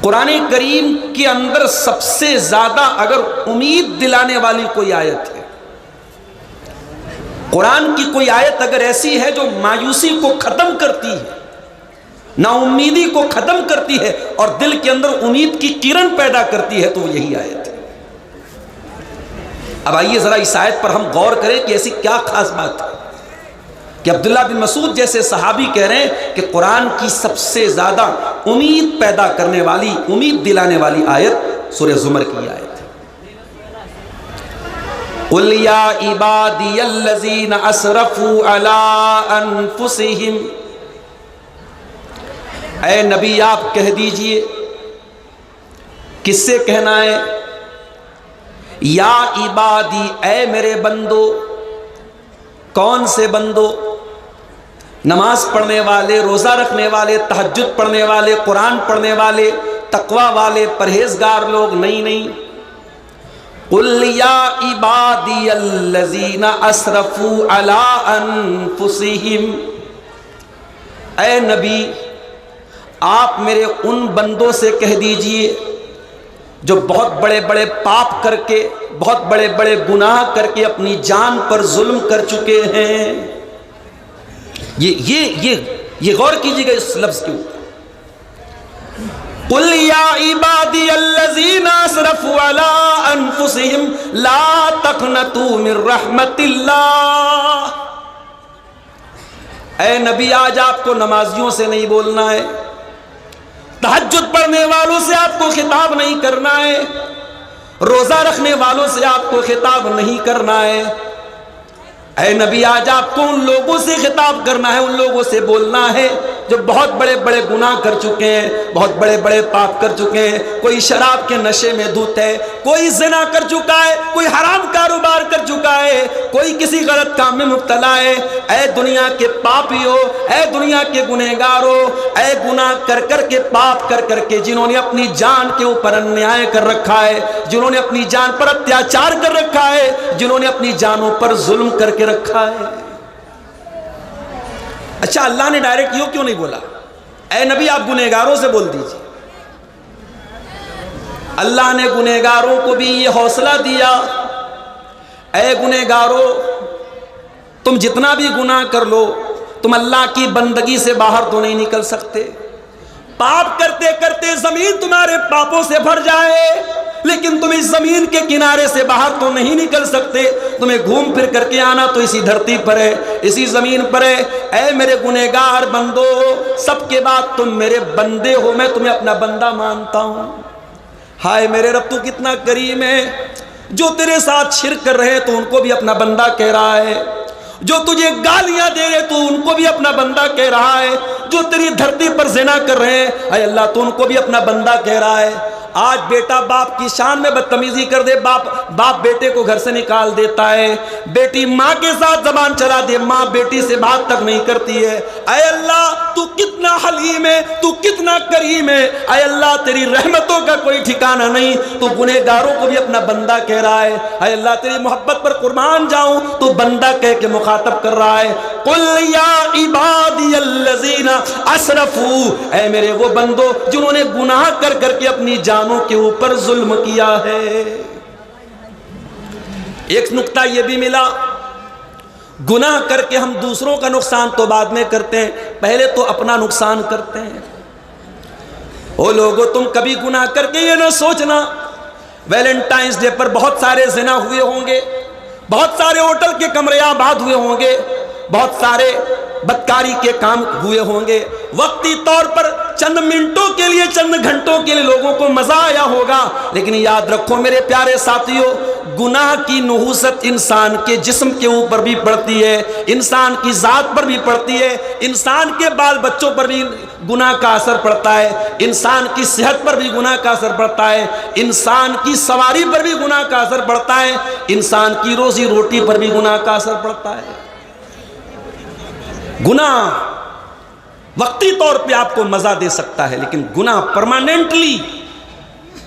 कुरान करीम के अंदर सबसे ज्यादा अगर उम्मीद दिलाने वाली कोई आयत है, कुरान की कोई आयत अगर ऐसी है जो मायूसी को खत्म करती है, नाउम्मीदी को खत्म करती है और दिल के अंदर उम्मीद की किरण पैदा करती है, तो वो यही आयत है। अब आइए जरा इस आयत पर हम गौर करें कि ऐसी क्या खास बात है कि अब्दुल्ला बिन मसूद जैसे सहाबी कह रहे हैं कि कुरान की सबसे ज्यादा उम्मीद पैदा करने वाली, उम्मीद दिलाने वाली आयत सूरह ज़ुमर की आयत है। कुल या इबादियल्लज़ीना असरफू अला अनफुसिहिम, ऐ नबी आप कह दीजिए। किससे कहना है? या इबादी, ऐ मेरे बंदो। कौन से बंदो? नमाज पढ़ने वाले, रोज़ा रखने वाले, तहज्जुद पढ़ने वाले, कुरान पढ़ने वाले, तकवा वाले, परहेजगार लोग? नहीं नहीं। कुल या इबादियल्लज़ीना असरफू अला अनफुसिहिम, ऐ नबी आप मेरे उन बंदों से कह दीजिए जो बहुत बड़े बड़े पाप करके, बहुत बड़े बड़े गुनाह करके अपनी जान पर जुल्म कर चुके हैं। ये गौर कीजिएगा इस लफ्ज के ऊपर। कुल या इबादी अल्लज़ीना असरफू अला अनफुसिहिम ला तक़नतू मिन रहमतिल्लाह। ऐ नबी आज आपको नमाजियों से नहीं बोलना है, तहज्जुद पढ़ने वालों से आपको खिताब नहीं करना है, रोजा रखने वालों से आपको खिताब नहीं करना है। ऐ नबी आज आपको उन लोगों से खिताब करना है, उन लोगों से बोलना है जो बहुत बड़े बड़े गुनाह कर चुके हैं, बहुत बड़े बड़े पाप कर चुके हैं। कोई शराब के नशे में धुत है, कोई ज़िना कर चुका है, कोई हराम कारोबार कर चुका है, कोई किसी गलत काम में मुब्तला है। ऐ दुनिया के पापियों, ऐ दुनिया के गुनहगारों, ऐ गुनाह कर कर के, पाप कर कर के जिन्होंने अपनी जान के ऊपर अन्याय कर रखा है, जिन्होंने अपनी जान पर अत्याचार कर रखा है, जिन्होंने अपनी जानों पर जुल्म करके रखा है। अच्छा, अल्लाह ने डायरेक्ट यूं क्यों नहीं बोला? ऐ नबी आप गुनहगारों से बोल दीजिए। अल्लाह ने गुनहगारों को भी ये हौसला दिया, ऐ गुनहगारों तुम जितना भी गुनाह कर लो, तुम अल्लाह की बंदगी से बाहर तो नहीं निकल सकते। पाप करते करते जमीन तुम्हारे पापों से भर जाए, लेकिन तुम इस जमीन के किनारे से बाहर तो नहीं निकल सकते। तुम्हें घूम फिर करके आना तो इसी धरती पर है, इसी जमीन पर है। ऐ मेरे गुनहगार बंदो, सबके बाद तुम मेरे बंदे हो, मैं तुम्हें अपना बंदा मानता हूं। हाय मेरे रब तू कितना करीम है, जो तेरे साथ शिर्क कर रहे हैं तो उनको भी अपना बंदा कह रहा है, जो तुझे गालियां दे रहे तो उनको भी अपना बंदा कह रहा है, जो तेरी धरती पर ज़िना कर रहे हैं अय अल्लाह तो उनको भी अपना बंदा कह रहा है। आज बेटा बाप की शान में बदतमीजी कर दे, बाप बेटे को घर से निकाल देता है, बेटी माँ के साथ जबान चला दे, माँ बेटी से बात तक नहीं करती है। अय अल्लाह तू कितना हलीम है, तू कितना करीम है। अय अल्लाह तेरी रहमतों का कोई ठिकाना नहीं, तू गुनहगारों को भी अपना बंदा कह रहा है। अय अल्लाह तेरी मोहब्बत पर कुर्बान जाऊं, तू बंदा कह के मुखातब कर रहा है। कुल या इबादियल्लज़ीना असरफू, ऐ मेरे वो बंदो जिन्होंने गुनाह कर करके अपनी जानों के ऊपर जुल्म किया है। एक नुक्ता यह भी मिला, गुनाह करके हम दूसरों का नुकसान तो बाद में करते हैं, पहले तो अपना नुकसान करते हैं। ओ लोगों तुम कभी गुनाह करके ये ना सोचना, वैलेंटाइंस डे पर बहुत सारे ज़िना हुए होंगे, बहुत सारे होटल के कमरे आबाद हुए होंगे, बहुत सारे बदकारी के काम हुए होंगे। वक्ती तौर पर चंद मिनटों के लिए, चंद घंटों के लिए लोगों को मजा आया होगा, लेकिन याद रखो मेरे प्यारे साथियों, गुनाह की नहूसत इंसान के जिस्म के ऊपर भी पड़ती है, इंसान की जात पर भी पड़ती है, इंसान के बाल बच्चों पर भी गुनाह का असर पड़ता है, इंसान की सेहत पर भी गुनाह का असर पड़ता है, इंसान की सवारी पर भी गुनाह का असर पड़ता है, इंसान की रोजी रोटी पर भी गुनाह का असर पड़ता है। गुनाह वक्ती तौर पे आपको मजा दे सकता है, लेकिन गुनाह परमानेंटली,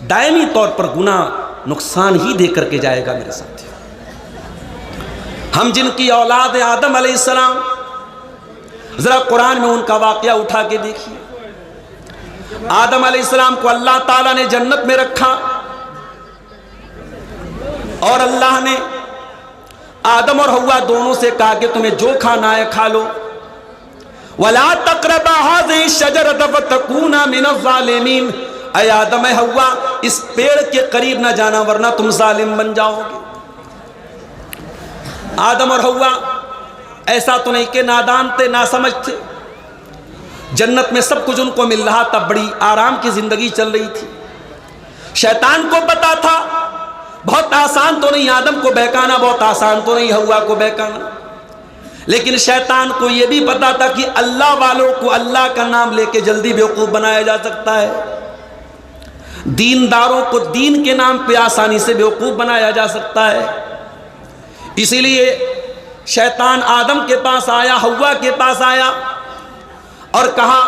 दायमी तौर पर गुनाह नुकसान ही दे करके जाएगा। मेरे साथ हम जिनकी औलाद है आदम अलैहिस्सलाम, जरा कुरान में उनका वाकया उठा के देखिए। आदम अलैहिस्सलाम को अल्लाह ताला ने जन्नत में रखा और अल्लाह ने आदम और हव्वा दोनों से कहा कि तुम्हें जो खाना है खा लो, वला तक़रबा हाज़िहि शजरत फतकूना मिनज़ ज़ालिमीन। ऐ आदम ऐ हव्वा, इस पेड़ के करीब ना जाना वरना तुम जालिम बन जाओगे। आदम और हव्वा ऐसा तो नहीं कि नादान थे, ना समझ थे। जन्नत में सब कुछ उनको मिल रहा था, बड़ी आराम की जिंदगी चल रही थी। शैतान को पता था बहुत आसान तो नहीं आदम को बहकाना, बहुत आसान तो नहीं हव्वा को बहकाना, लेकिन शैतान को यह भी पता था कि अल्लाह वालों को अल्लाह का नाम लेके जल्दी बेवकूफ बनाया जा सकता है, दीनदारों को दीन के नाम पे आसानी से बेवकूफ बनाया जा सकता है। इसीलिए शैतान आदम के पास आया, हव्वा के पास आया और कहा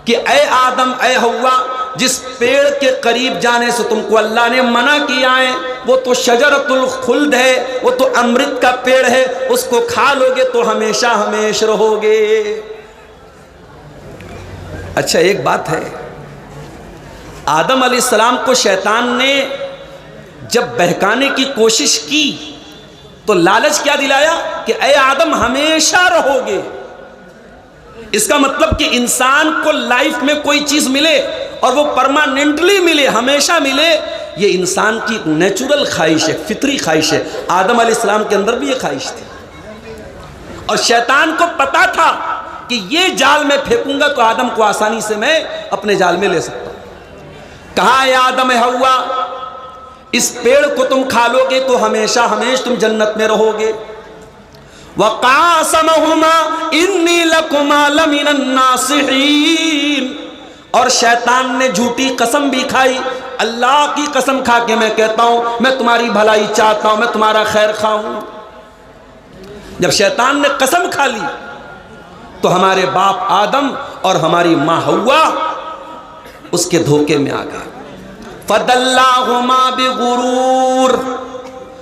कि ऐ आदम ऐ हव्वा, जिस पेड़ के करीब जाने से तुमको अल्लाह ने मना किया है वो तो शजरतुल खुल्द है, वो तो अमृत का पेड़ है, उसको खा लोगे तो हमेशा हमेशा रहोगे। अच्छा एक बात है, आदम अलैहिस्सलाम को शैतान ने जब बहकाने की कोशिश की तो लालच क्या दिलाया कि ऐ आदम हमेशा रहोगे। इसका मतलब कि इंसान को लाइफ में कोई चीज मिले और वो परमानेंटली मिले, हमेशा मिले, ये इंसान की नेचुरल ख्वाहिश है, फितरी ख्वाहिश है। आदम अलैहिस्सलाम के अंदर भी ये ख्वाहिश थी और शैतान को पता था कि ये जाल में फेंकूंगा तो आदम को आसानी से मैं अपने जाल में ले सकता हूं। कहा है आदम हव्वा, इस पेड़ को तुम खा लोगे तो हमेशा हमेशा तुम जन्नत में रहोगे। वक़ासमहुमा इन्नी लकुमा लमिनन नासिहीन, और शैतान ने झूठी कसम भी खाई, अल्लाह की कसम खा के मैं कहता हूं मैं तुम्हारी भलाई चाहता हूं, मैं तुम्हारा खैर खाऊं। जब शैतान ने कसम खा ली तो हमारे बाप आदम और हमारी मां हव्वा उसके धोखे में आ गए। फदल्लाहुमा बिगुरूर,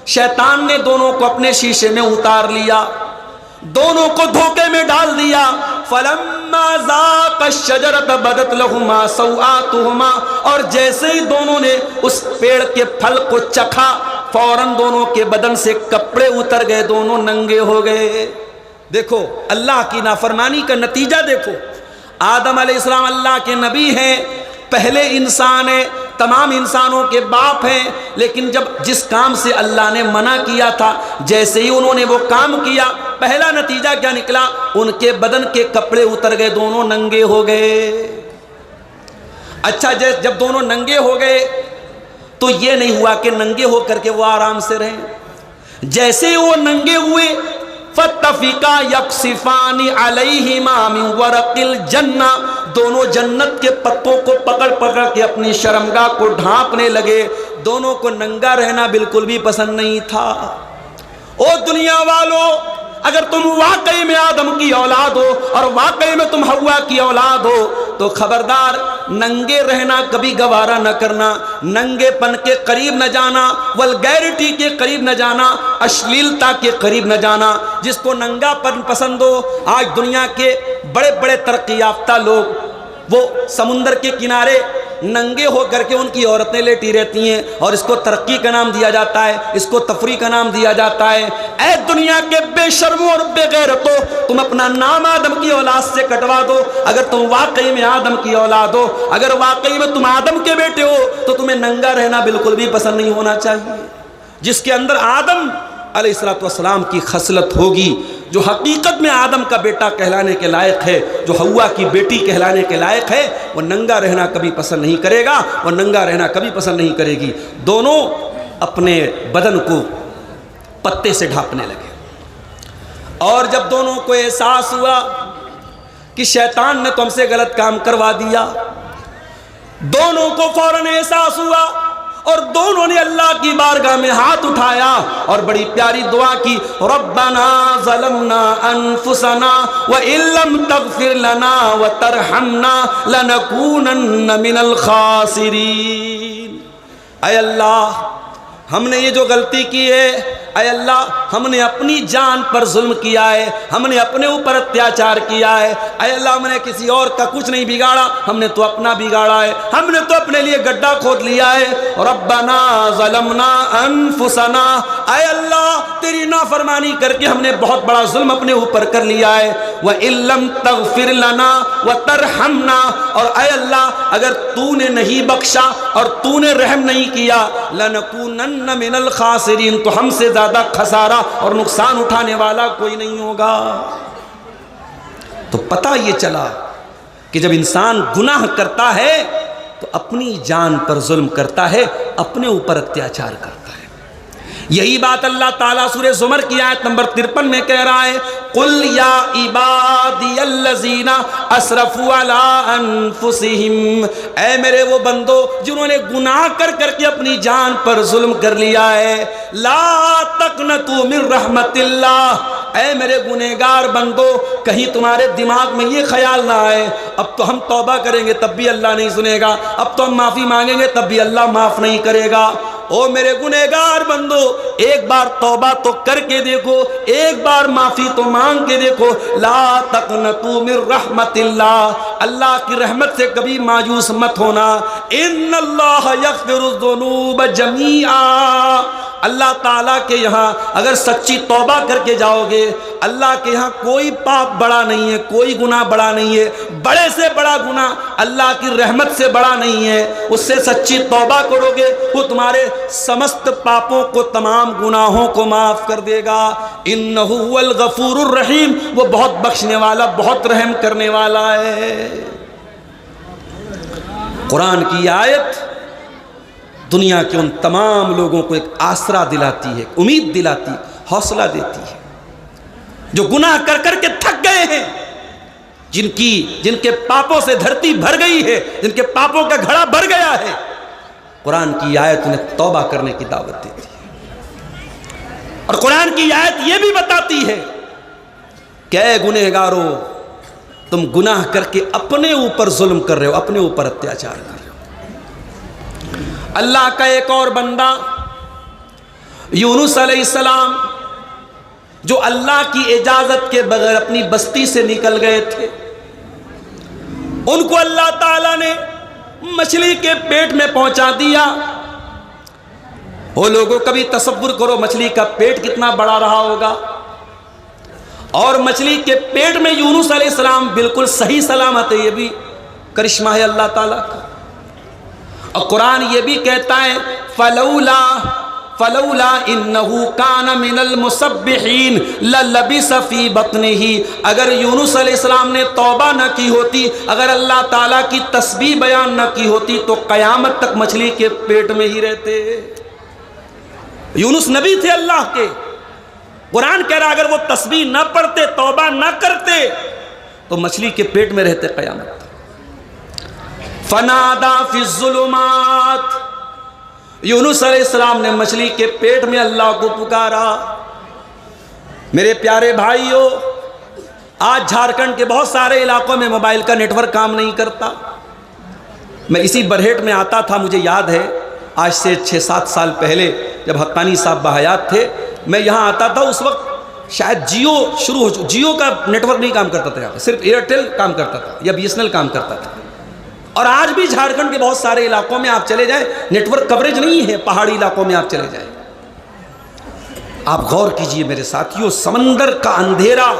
शैतान ने दोनों को अपने शीशे में उतार लिया, दोनों को धोखे में डाल दिया। फलम्मा ज़ाक़ा शजरत बदत लहुमा सौआतुहुमा, और जैसे ही दोनों ने उस पेड़ के फल को चखा फौरन दोनों के बदन से कपड़े उतर गए, दोनों नंगे हो गए। देखो अल्लाह की नाफरमानी का नतीजा देखो। आदम अलैहिस्सलाम अल्लाह के नबी हैं, पहले इंसान है, तमाम इंसानों के बाप हैं, लेकिन जब जिस काम से अल्लाह ने मना किया था जैसे ही उन्होंने वो काम किया, पहला नतीजा क्या निकला, उनके बदन के कपड़े उतर गए, दोनों नंगे हो गए। अच्छा जब दोनों नंगे हो गए तो ये नहीं हुआ कि नंगे हो करके वो आराम से रहे, जैसे वो नंगे हुए फत्तफिका यक्सिफानी अलैहिमा मिन वरक़िल जन्ना, दोनों जन्नत के पत्तों को पकड़ पकड़ के अपनी शर्मगाह को ढांपने लगे। दोनों को नंगा रहना बिल्कुल भी पसंद नहीं था। ओ दुनिया वालों, अगर तुम वाकई में आदम की औलाद हो और वाकई में तुम हव्वा की औलाद हो तो खबरदार नंगे रहना कभी गवारा न करना, नंगेपन के करीब न जाना, वल्गैरिटी के करीब न जाना, अश्लीलता के करीब न जाना। जिसको नंगापन पसंद हो, आज दुनिया के बड़े बड़े तरक्की याफ्ता लोग वो समुंदर के किनारे नंगे हो करके उनकी औरतें लेटी रहती हैं और इसको तरक्की का नाम दिया जाता है, इसको तफरी का नाम दिया जाता है। ऐ दुनिया के बेशर्मों और बेगैरतों, तुम अपना नाम आदम की औलाद से कटवा दो। अगर तुम वाकई में आदम की औलाद हो, अगर वाकई में तुम आदम के बेटे हो तो तुम्हें नंगा रहना बिल्कुल भी पसंद नहीं होना चाहिए। जिसके अंदर आदम अलैहिस्सलाम की खसलत होगी, जो हकीकत में आदम का बेटा कहलाने के लायक है, जो हव्वा की बेटी कहलाने के लायक है, वो नंगा रहना कभी पसंद नहीं करेगा, वो नंगा रहना कभी पसंद नहीं करेगी। दोनों अपने बदन को पत्ते से ढांपने लगे और जब दोनों को एहसास हुआ कि शैतान ने तो हमसे गलत काम करवा दिया, दोनों को फौरन एहसास हुआ और दोनों ने अल्लाह की बारगाह में हाथ उठाया और बड़ी प्यारी दुआ की, रब्बना ज़लमना अनफुसना व इल्लम तगफिर लना व तरहमना लनकूनन्न मिनल खासिरीन। ऐ अल्लाह, हमने ये जो गलती की है, ऐ अल्लाह हमने अपनी जान पर जुल्म किया है, हमने अपने ऊपर अत्याचार किया है। ऐ अल्लाह हमने किसी और का कुछ नहीं बिगाड़ा, हमने तो अपना बिगाड़ा है, हमने तो अपने लिए गड्ढा खोद लिया है। रब्बना ज़लमना अनफुसना, ऐ अल्लाह तेरी नाफरमानी करके हमने बहुत बड़ा जुल्म अपने ऊपर कर लिया है। व इल्लम तगफिर लना व तरहमना, और ऐ अल्लाह अगर तूने नहीं बख्शा और तूने रहम नहीं किया, लनकूनन्न मिनल खासिरीन, तो हमसे ज्यादा खसारा और नुकसान उठाने वाला कोई नहीं होगा। तो पता ये चला कि जब इंसान गुनाह करता है तो अपनी जान पर जुल्म करता है, अपने ऊपर अत्याचार करता है। यही बात अल्लाह ताला सूरह ज़ुमर की आयत नंबर 53 में कह रहा है, कुल या इबादियल्लज़ीना असरफू अला अनफुसिहिम, ऐ मेरे वो बंदो जिन्होंने गुनाह कर करके अपनी जान पर जुल्म कर लिया है, ला तक़नतू मिन रहमतिल्लाह, ऐ मेरे गुनहगार बंदो कहीं तुम्हारे दिमाग में ये ख्याल ना आए अब तो हम तौबा करेंगे तब भी अल्लाह नहीं सुनेगा, अब तो हम माफ़ी मांगेंगे तब भी अल्लाह माफ़ नहीं करेगा। ओ मेरे गुनहगार बंदो, एक बार तौबा तो करके देखो, एक बार माफ़ी तो मांग के देखो। ला तक़नतू मिन रहमतिल्लाह, अल्लाह की रहमत से कभी मायूस मत होना। इन्नल्लाह यग़फ़िरुज़्ज़ुनूब जमीआ, अल्लाह ताला के यहाँ अगर सच्ची तौबा करके जाओगे, अल्लाह के यहाँ कोई पाप बड़ा नहीं है, कोई गुनाह बड़ा नहीं है, बड़े से बड़ा गुनाह अल्लाह की रहमत से बड़ा नहीं है। उससे सच्ची तौबा करोगे वो तुम्हारे समस्त पापों को, तमाम गुनाहों को माफ़ कर देगा। इन्नहु हुवल गफूरुर रहीम, वो बहुत बख्शने वाला, बहुत रहम करने वाला है। कुरान की आयत दुनिया के उन तमाम लोगों को एक आसरा दिलाती है, उम्मीद दिलाती, हौसला देती है जो गुनाह कर कर के थक गए हैं, जिनके पापों से धरती भर गई है, जिनके पापों का घड़ा भर गया है। कुरान की आयत उन्हें तौबा करने की दावत देती है। और कुरान की आयत यह भी बताती है कि ऐ गुनहगारों, तुम गुनाह करके अपने ऊपर जुल्म कर रहे हो, अपने ऊपर अत्याचार कर रहे हो। अल्लाह का एक और बंदा यूनुस अलैहिस्सलाम, जो अल्लाह की इजाजत के बगैर अपनी बस्ती से निकल गए थे, उनको अल्लाह ताला ने मछली के पेट में पहुंचा दिया। वो लोगों कभी तसव्वुर करो मछली का पेट कितना बड़ा रहा होगा, और मछली के पेट में यूनुस अलैहिस्सलाम बिल्कुल सही सलामत है। ये भी करिश्मा है अल्लाह ताला का। और कुरान ये भी कहता है, फलौला फलौला इन्नहु कान मिनल मुसब्बिहीन ललबिस फी बत्निही, अगर यूनुस अलैहिस्सलाम ने तौबा न की होती, अगर अल्लाह ताला की तस्बीह बयान न की होती, तो कयामत तक मछली के पेट में ही रहते। यूनुस नबी थे अल्लाह के। कुरान कह रहा अगर वो तस्बीह न पढ़ते, तौबा न करते, तो मछली के पेट में रहते कयामत। फनादा फिज़्ज़ुलुमात, यूनुस अलैहिस्सलाम ने मछली के पेट में अल्लाह को पुकारा। मेरे प्यारे भाइयों, आज झारखंड के बहुत सारे इलाकों में मोबाइल का नेटवर्क काम नहीं करता। मैं इसी बरहेट में आता था, मुझे याद है आज से 6-7 साल पहले जब हक्कानी साहब बहयात थे, मैं यहाँ आता था। उस वक्त शायद जियो शुरू हो, जियो का नेटवर्क नहीं काम करता था यहाँ पे, सिर्फ एयरटेल काम करता था या बीएसएनएल काम करता था। और आज भी झारखंड के बहुत सारे इलाकों में आप चले जाएं, नेटवर्क कवरेज नहीं है। पहाड़ी इलाकों में आप चले जाएं, आप गौर कीजिए मेरे साथियों, समंदर का अंधेरा,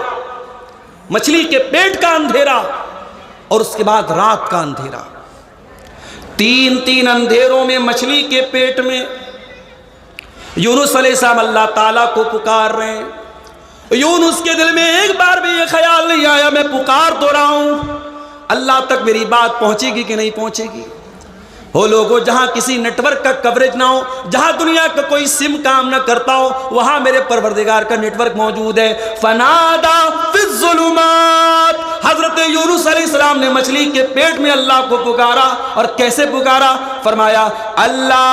मछली के पेट का अंधेरा, और उसके बाद रात का अंधेरा, 3-3 अंधेरों में मछली के पेट में यूनुस अलैहिस्सलाम अल्लाह ताला को पुकार रहे हैं। यूनुस के दिल में एक बार भी ये ख्याल नहीं आया मैं पुकार तो रहा हूं, अल्लाह तक मेरी बात पहुंचेगी कि नहीं पहुंचेगी। हो लोगों, जहां किसी नेटवर्क का कवरेज ना हो, जहां दुनिया का कोई सिम काम ना करता हो, वहां मेरे परवरदिगार का नेटवर्क मौजूद है। फनादा फिज़्ज़ुलुमात, हजरत यूनुस अलैहिस्सलाम ने मछली के पेट में अल्लाह को पुकारा। और कैसे पुकारा? फरमाया, अल्ला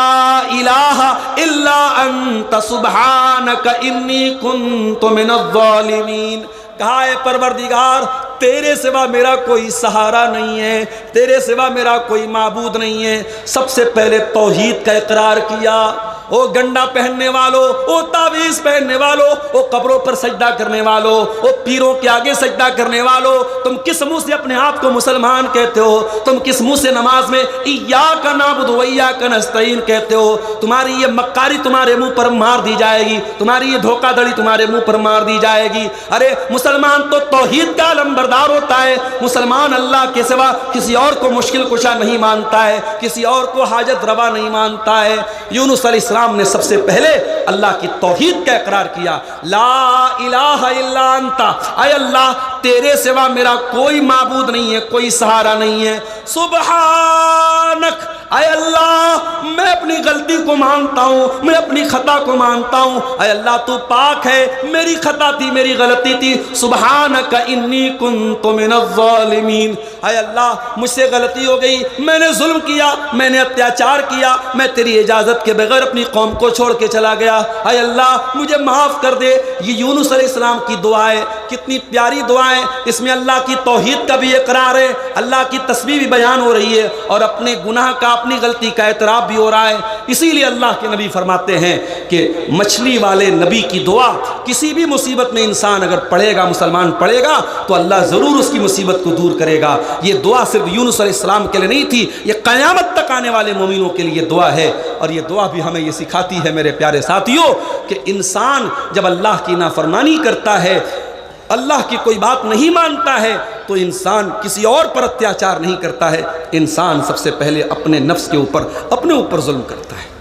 इलाहा इल्ला अंत सुब्हानक इन्नी कुन्तु मिनज़्ज़ालिमीन। कहा है परवरदिगार, तेरे सिवा मेरा कोई सहारा नहीं है, तेरे सिवा मेरा कोई माबूद नहीं है। सबसे पहले तौहीद का इकरार किया। ओ गंडा पहनने वालों, ओ तावीज़ पहनने वालों, ओ कब्रों पर सजदा करने वालों, ओ पीरों के आगे सजदा करने वालों, तुम किस मुंह से अपने आप को मुसलमान कहते हो? तुम किस मुंह से नमाज में इय्याका नअबुदु व इय्याका नस्तईन कहते हो? तुम्हारी ये मक्कारी तुम्हारे मुंह पर मार दी जाएगी, तुम्हारी ये धोखाधड़ी तुम्हारे मुंह पर मार दी जाएगी। अरे मुसलमान तो तौहीद का अलंबरदार होता है। मुसलमान अल्लाह के सिवा किसी और को मुश्किल कुशा नहीं मानता है, किसी और को हाजत रवा नहीं मानता है। यूनुस अलैहिस्सलाम ने सबसे पहले अल्लाह की तौहीद का इकरार किया, ला इलाहा इल्ला अंता, ऐ अल्लाह तेरे सिवा मेरा कोई माबूद नहीं है, कोई सहारा नहीं है। सुबहानक, ऐ अल्लाह मैं अपनी गलती को मानता हूँ, मैं अपनी खता को मानता हूँ। ऐ अल्लाह तू पाक है, मेरी खता थी, मेरी गलती थी। सुबहानक इन्नी कुन्तु मिनज़्ज़ालिमीन, ऐ अल्लाह मुझसे गलती हो गई, मैंने जुल्म किया, मैंने अत्याचार किया, मैं तेरी इजाज़त के बगैर अपनी कौम को छोड़ के चला गया। ऐ अल्लाह मुझे माफ़ कर दे। ये यूनुस अलैहिस्सलाम की दुआ है, कितनी प्यारी दुआ है। इसमें अल्लाह की तौहीद का भी इकरार है, अल्लाह की तस्बीह भी बयान हो रही है और अपने गुनाह का, अपनी गलती का एतराफ़ भी हो रहा है। इसीलिए अल्लाह के नबी फरमाते हैं कि मछली वाले नबी की दुआ किसी भी मुसीबत में इंसान अगर पढ़ेगा, मुसलमान पढ़ेगा, तो अल्लाह ज़रूर उसकी मुसीबत को दूर करेगा। ये दुआ सिर्फ यूनुस अलैहिस्सलाम के लिए नहीं थी, ये क़यामत तक आने वाले मोमिनों के लिए दुआ है। और ये दुआ भी हमें ये सिखाती है मेरे प्यारे साथियों कि इंसान जब अल्लाह की नाफरमानी करता है, अल्लाह की कोई बात नहीं मानता है, तो इंसान किसी और पर अत्याचार नहीं करता है, इंसान सबसे पहले अपने नफ्स के ऊपर, अपने ऊपर जुल्म करता है।